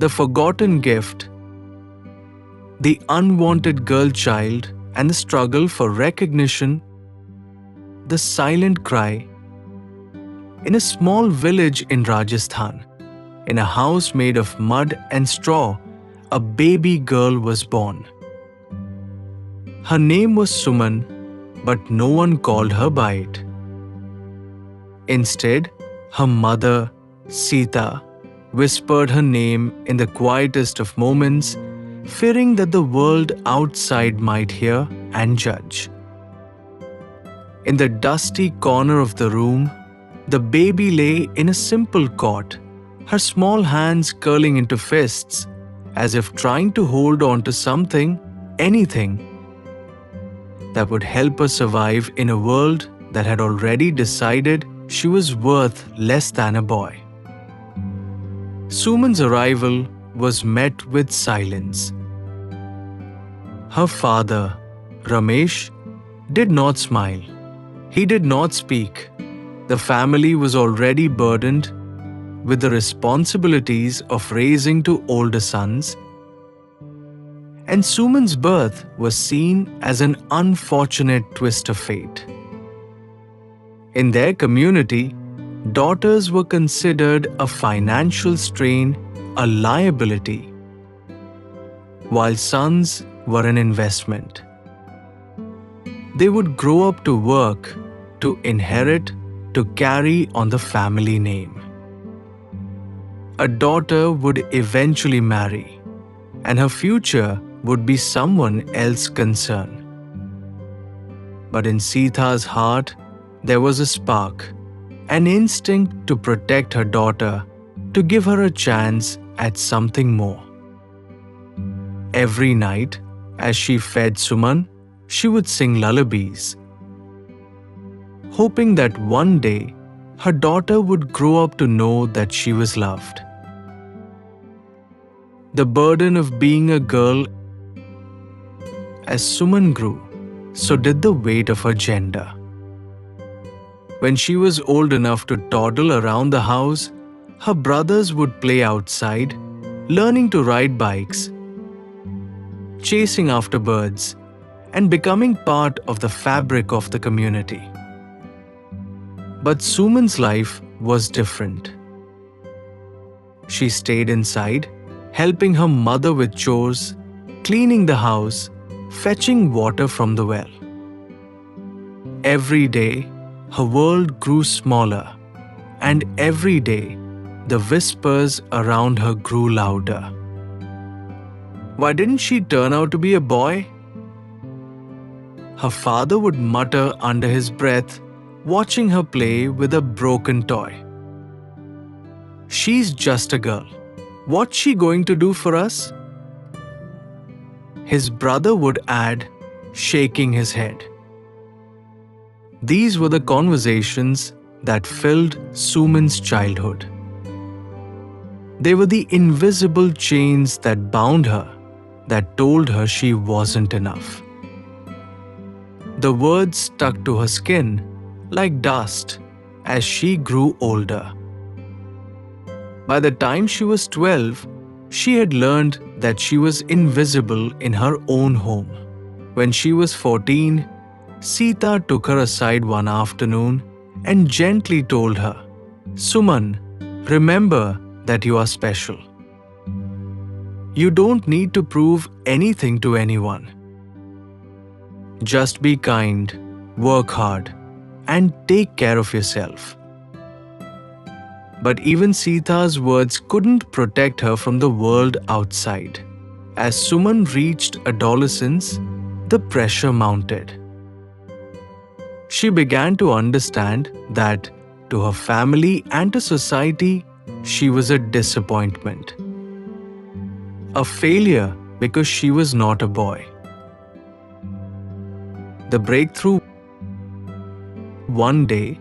the forgotten gift, the unwanted girl child, and the struggle for recognition, the silent cry. In a small village in Rajasthan, in a house made of mud and straw, a baby girl was born. Her name was Suman, but no one called her by it. Instead, her mother, Sita, whispered her name in the quietest of moments, fearing that the world outside might hear and judge. In the dusty corner of the room, the baby lay in a simple cot, her small hands curling into fists, as if trying to hold on to something, anything, that would help her survive in a world that had already decided she was worth less than a boy. Suman's arrival was met with silence. Her father, Ramesh, did not smile. He did not speak. The family was already burdened with the responsibilities of raising two older sons, and Suman's birth was seen as an unfortunate twist of fate. In their community, daughters were considered a financial strain, a liability, while sons were an investment. They would grow up to work, to inherit, to carry on the family name. A daughter would eventually marry, and her future would be someone else's concern. But in Sita's heart, there was a spark, an instinct to protect her daughter, to give her a chance at something more. Every night, as she fed Suman, she would sing lullabies, hoping that one day her daughter would grow up to know that she was loved. The burden of being a girl, as Suman grew, so did the weight of her gender. When she was old enough to toddle around the house, her brothers would play outside, learning to ride bikes, chasing after birds, and becoming part of the fabric of the community. But Suman's life was different. She stayed inside, helping her mother with chores, cleaning the house, fetching water from the well. Every day, her world grew smaller, and every day, the whispers around her grew louder. Why didn't she turn out to be a boy? Her father would mutter under his breath, watching her play with a broken toy. She's just a girl. What's she going to do for us? His brother would add, shaking his head. These were the conversations that filled Suman's childhood. They were the invisible chains that bound her, that told her she wasn't enough. The words stuck to her skin like dust as she grew older. By the time she was 12, she had learned that she was invisible in her own home. When she was 14, Sita took her aside one afternoon and gently told her, "Suman, remember that you are special. You don't need to prove anything to anyone. Just be kind, work hard, and take care of yourself." But even Sita's words couldn't protect her from the world outside. As Suman reached adolescence, the pressure mounted. She began to understand that, to her family and to society, she was a disappointment. A failure because she was not a boy. The breakthrough. One day,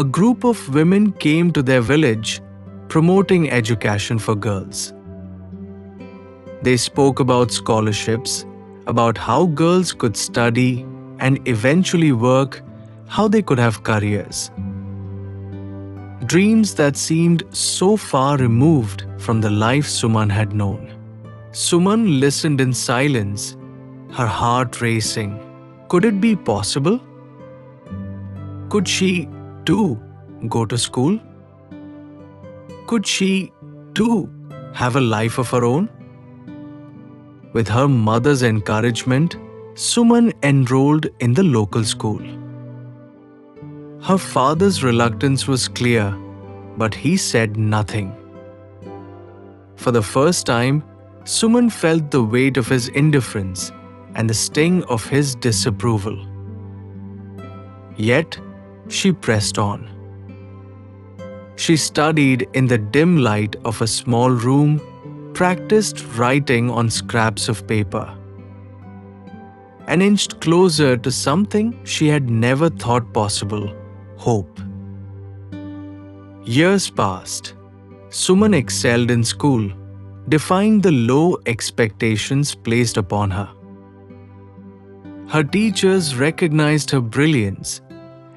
a group of women came to their village promoting education for girls. They spoke about scholarships, about how girls could study and eventually work, how they could have careers. dreams that seemed so far removed from the life Suman had known. Suman listened in silence, her heart racing. Could it be possible? Could she, too, go to school? Could she, too, have a life of her own? With her mother's encouragement, Suman enrolled in the local school. Her father's reluctance was clear, but he said nothing. For the first time, Suman felt the weight of his indifference and the sting of his disapproval. Yet, she pressed on. She studied in the dim light of a small room, practiced writing on scraps of paper, and inched closer to something she had never thought possible: hope. Years passed. Suman excelled in school, defying the low expectations placed upon her. Her teachers recognized her brilliance,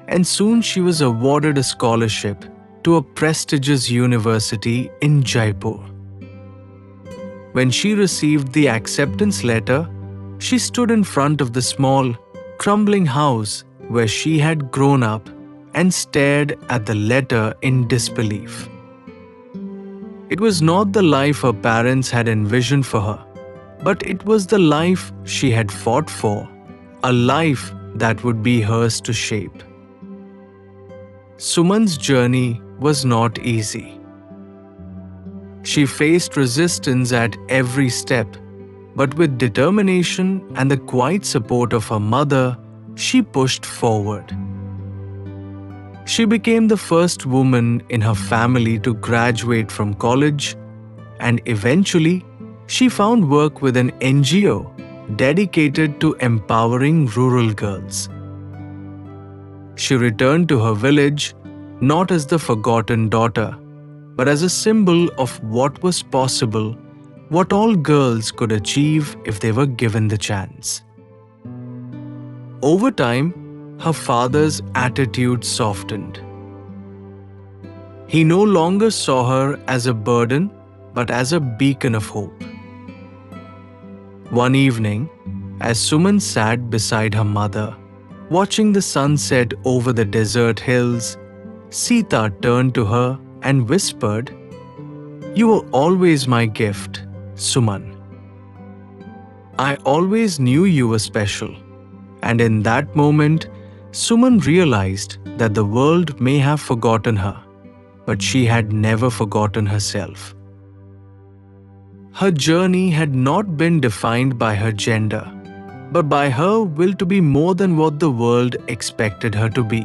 and soon she was awarded a scholarship to a prestigious university in Jaipur. When she received the acceptance letter, she stood in front of the small, crumbling house where she had grown up and stared at the letter in disbelief. It was not the life her parents had envisioned for her, but it was the life she had fought for, a life that would be hers to shape. Suman's journey was not easy. She faced resistance at every step, but with determination and the quiet support of her mother, she pushed forward. She became the first woman in her family to graduate from college, and eventually, she found work with an NGO dedicated to empowering rural girls. She returned to her village not as the forgotten daughter, but as a symbol of what was possible, what all girls could achieve if they were given the chance. Over time, her father's attitude softened. He no longer saw her as a burden, but as a beacon of hope. One evening, as Suman sat beside her mother, watching the sunset over the desert hills, Sita turned to her and whispered, "You were always my gift, Suman. I always knew you were special." And in that moment, Suman realized that the world may have forgotten her, but she had never forgotten herself. Her journey had not been defined by her gender, but by her will to be more than what the world expected her to be.